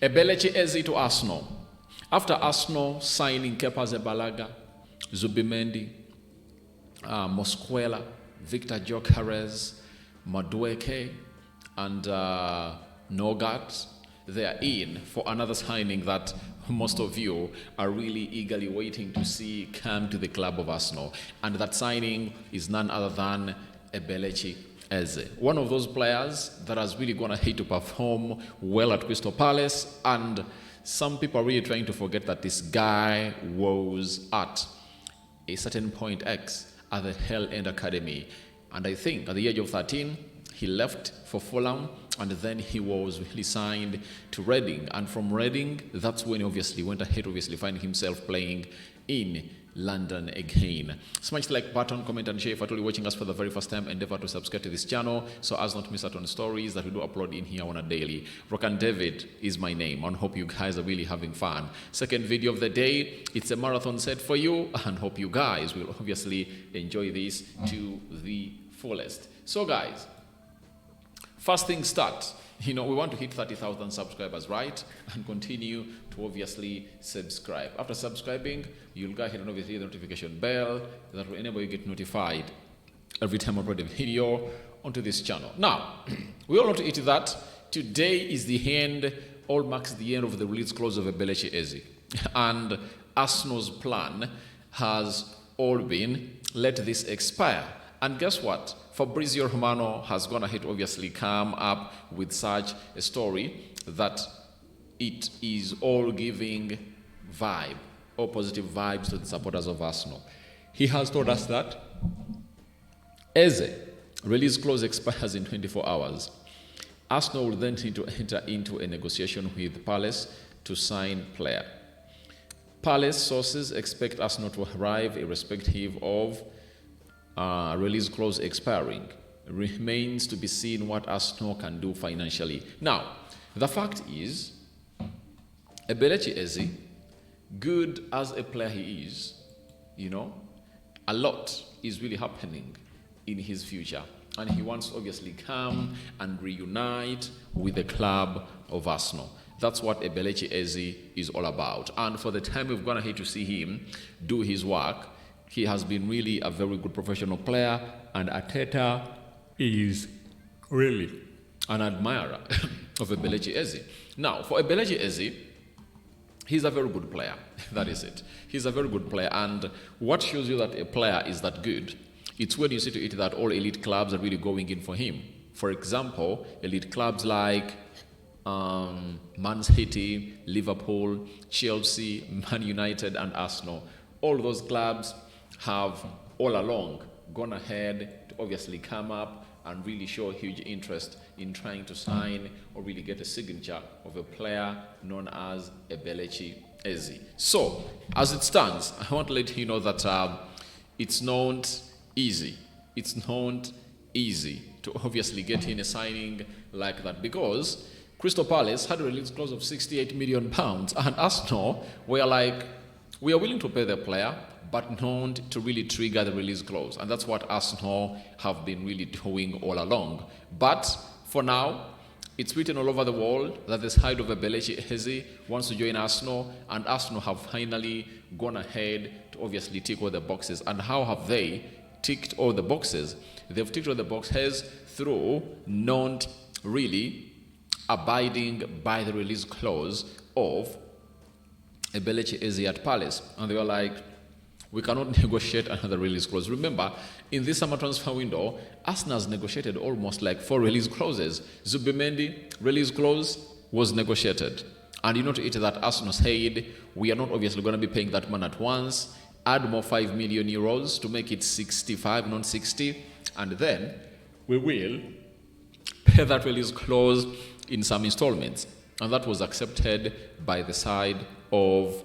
Eberechi Eze to Arsenal. After Arsenal signing Kepa Arrizabalaga, Zubimendi, Mosquera, Victor Gyökeres, Madueke, and Nogat, they are in for another signing that most of you are really eagerly waiting to see come to the club of Arsenal. And that signing is none other than Eberechi Eze, one of those players that has really gone ahead to perform well at Crystal Palace, and some people are really trying to forget that this guy was at a certain point X at the Hell End Academy, and I think at the age of 13 he left for Fulham, and then he was really signed to Reading, and from Reading that's when he obviously went ahead finding himself playing in London again. Smash the like button, comment and share. If you're watching us for the very first time, endeavor to subscribe to this channel so as not to miss out on stories that we do upload in here on a daily. Rokani David is my name, and hope you guys are really having fun. Second video of the day, it's a marathon set for you, and hope you guys will obviously enjoy this to the fullest. So guys, first thing start, we want to hit 30,000 subscribers, right? And continue to obviously subscribe. After subscribing, you'll go ahead and obviously hit the notification bell that will enable you to get notified every time I upload a video onto this channel. Now, we all want to hit that. Today is the end, all marks the end of the release clause of Eberechi Eze. And Arsenal's plan has all been, let this expire. And guess what? Fabrizio Romano has gone ahead to obviously come up with such a story that it is all giving vibe, all positive vibes to the supporters of Arsenal. He has told us that Eze release clause expires in 24 hours. Arsenal will then need to enter into a negotiation with Palace to sign player. Palace sources expect Arsenal to arrive irrespective of release clause expiring. Remains to be seen what Arsenal can do financially. Now, the fact is, Eberechi Eze, good as a player he is, a lot is really happening in his future, and he wants to obviously come and reunite with the club of Arsenal. That's what Eberechi Eze is all about. And for the time we've gone ahead to see him do his work, he has been really a very good professional player, and Arteta is really an admirer of Eberechi Eze. Now, for Eberechi Eze, he's a very good player. That is it. He's a very good player, and what shows you that a player is that good, it's when you see to it that all elite clubs are really going in for him. For example, elite clubs like Man City, Liverpool, Chelsea, Man United, and Arsenal. All those clubs have all along gone ahead to obviously come up and really show huge interest in trying to sign or really get a signature of a player known as Eberechi Eze. So, as it stands, I want to let you know that it's not easy. It's not easy to obviously get in a signing like that, because Crystal Palace had a release clause of £68 million, and Arsenal were like, we are willing to pay the player, but not to really trigger the release clause. And that's what Arsenal have been really doing all along. But for now, it's written all over the world that the side of Eberechi Eze wants to join Arsenal, and Arsenal have finally gone ahead to obviously tick all the boxes. And how have they ticked all the boxes? They've ticked all the boxes through not really abiding by the release clause of Eberechi Eze at Palace. And they were like, we cannot negotiate another release clause. Remember, in this summer transfer window, Arsenal has negotiated almost like 4 release clauses. Zubimendi release clause was negotiated. And you know to it that Arsenal said, we are not obviously going to be paying that man at once, add more 5 million euros to make it 65, not 60, and then we will pay that release clause in some installments. And that was accepted by the side of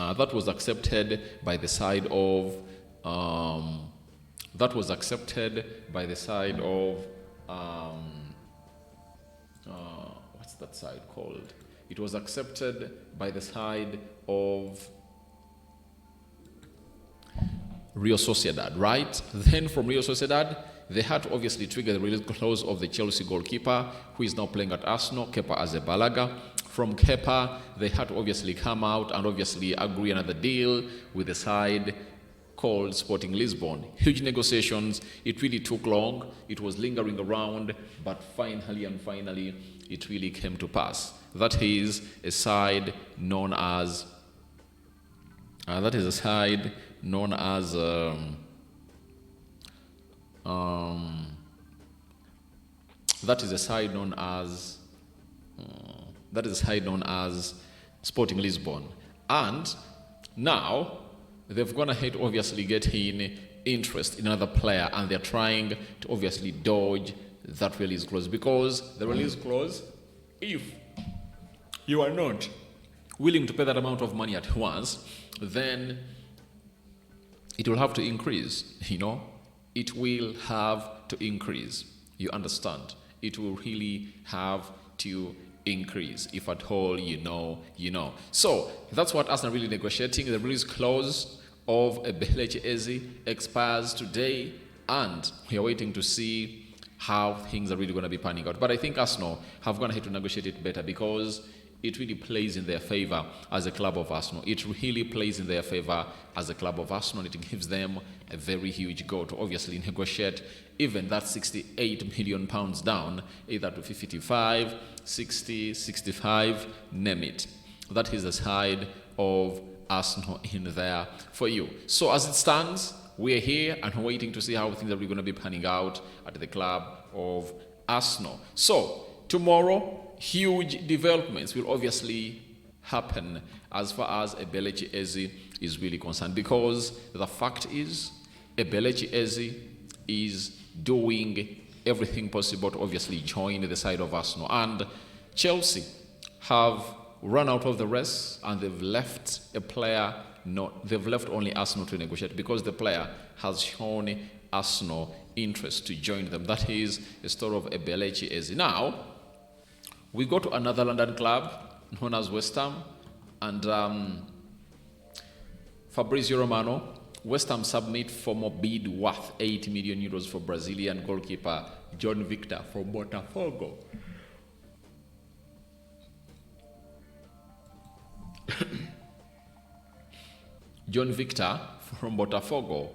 that was accepted by the side of what's that side called? It was accepted by the side of Real Sociedad, right? Then from Real Sociedad, they had to obviously trigger the release clause of the Chelsea goalkeeper, who is now playing at Arsenal, Kepa Arrizabalaga, from Kepa, they had to obviously come out and obviously agree another deal with the side called Sporting Lisbon. Huge negotiations. It really took long. It was lingering around, but finally, it really came to pass. That is a side known as. That is a side known as. That is a side known as. That is a side known as Sporting Lisbon, and now they've gone ahead obviously getting interest in another player, and they're trying to obviously dodge that release clause, because the release clause, if you are not willing to pay that amount of money at once, then it will have to increase. It will have to increase. You understand? It will really have to increase. If at all you know. So that's what Arsenal really negotiating. The release clause of Eberechi Eze expires today, and we are waiting to see how things are really going to be panning out. But I think Arsenal have gone ahead to negotiate it better, because it really plays in their favor as a club of Arsenal. It really plays in their favor as a club of Arsenal. It gives them a very huge goal to obviously negotiate even that £68 million down, either to 55, 60, 65, name it. That is the side of Arsenal in there for you. So as it stands, we're here and we're waiting to see how things are really going to be panning out at the club of Arsenal. So tomorrow, huge developments will obviously happen as far as Eberechi Eze is really concerned, because the fact is Eberechi Eze is doing everything possible to obviously join the side of Arsenal, and Chelsea have run out of the race and they've left a player. They've left only Arsenal to negotiate, because the player has shown Arsenal interest to join them. That is the story of Eberechi Eze. Now we go to another London club known as West Ham, and Fabrizio Romano. West Ham submit for more bid worth €80 million for Brazilian goalkeeper John Victor from Botafogo. John Victor from Botafogo.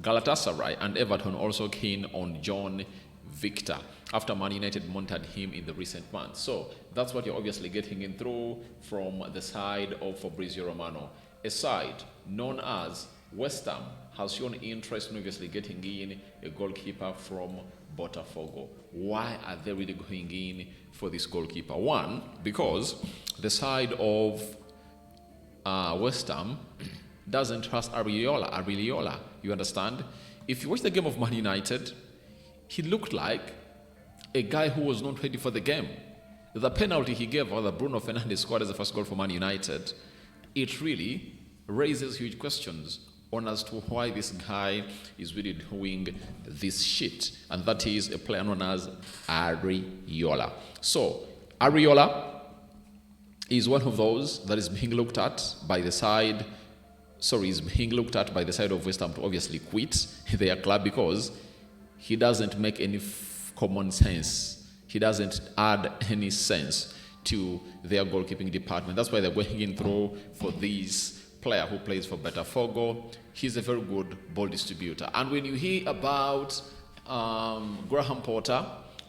Galatasaray and Everton also keen on John Victor after Man United mounted him in the recent months. So that's what you're obviously getting in through from the side of Fabrizio Romano. A side known as West Ham has shown interest in obviously getting in a goalkeeper from Botafogo. Why are they really going in for this goalkeeper? One, because the side of West Ham doesn't trust Ariola. You understand? If you watch the game of Man United, he looked like a guy who was not ready for the game. The penalty he gave, or the Bruno Fernandes scored as the first goal for Man United, it really raises huge questions on as to why this guy is really doing this shit. And that is a player known as Ariola. So Ariola is one of those that is being looked at by the side. Is being looked at by the side of West Ham to obviously quit their club, because he doesn't make any common sense. He doesn't add any sense to their goalkeeping department. That's why they're going in through for this player who plays for Botafogo. He's a very good ball distributor. And when you hear about Graham Potter,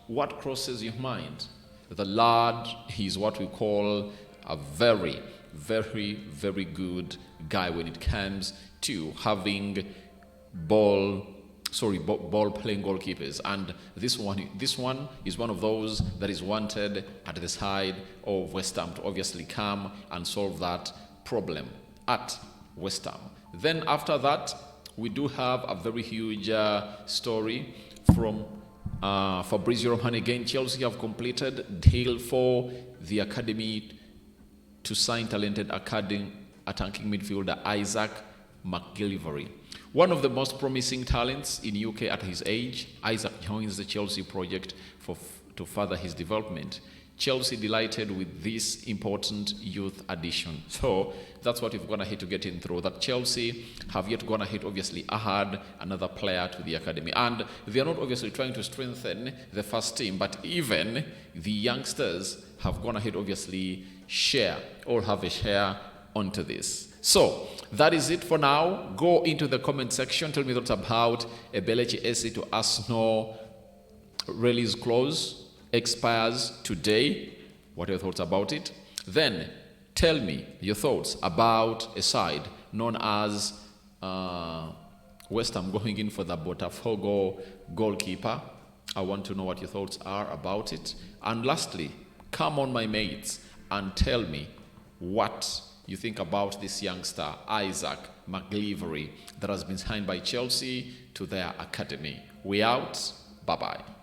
what crosses your mind? The lad, he's what we call a very, very, very good guy when it comes to having ball playing goalkeepers, and this one is one of those that is wanted at the side of West Ham to obviously come and solve that problem at West Ham. Then after that, we do have a very huge story from Fabrizio Romano again. Chelsea have completed deal for the academy to sign talented attacking midfielder Isaac McGillivray. One of the most promising talents in UK at his age, Isaac joins the Chelsea project to further his development. Chelsea delighted with this important youth addition. So that's what we've gone ahead to get in through. That Chelsea have yet gone ahead, obviously, add another player to the academy. And they are not obviously trying to strengthen the first team, but even the youngsters have gone ahead, obviously, have a share onto this. So that is it for now. Go into the comment section. Tell me thoughts about Eberechi Eze to Arsenal release clause expires today. What are your thoughts about it? Then tell me your thoughts about a side known as West Ham going in for the Botafogo goalkeeper. I want to know what your thoughts are about it. And lastly, come on, my mates, and tell me what you think about this youngster, Isaac McGillivray, that has been signed by Chelsea to their academy. We out. Bye-bye.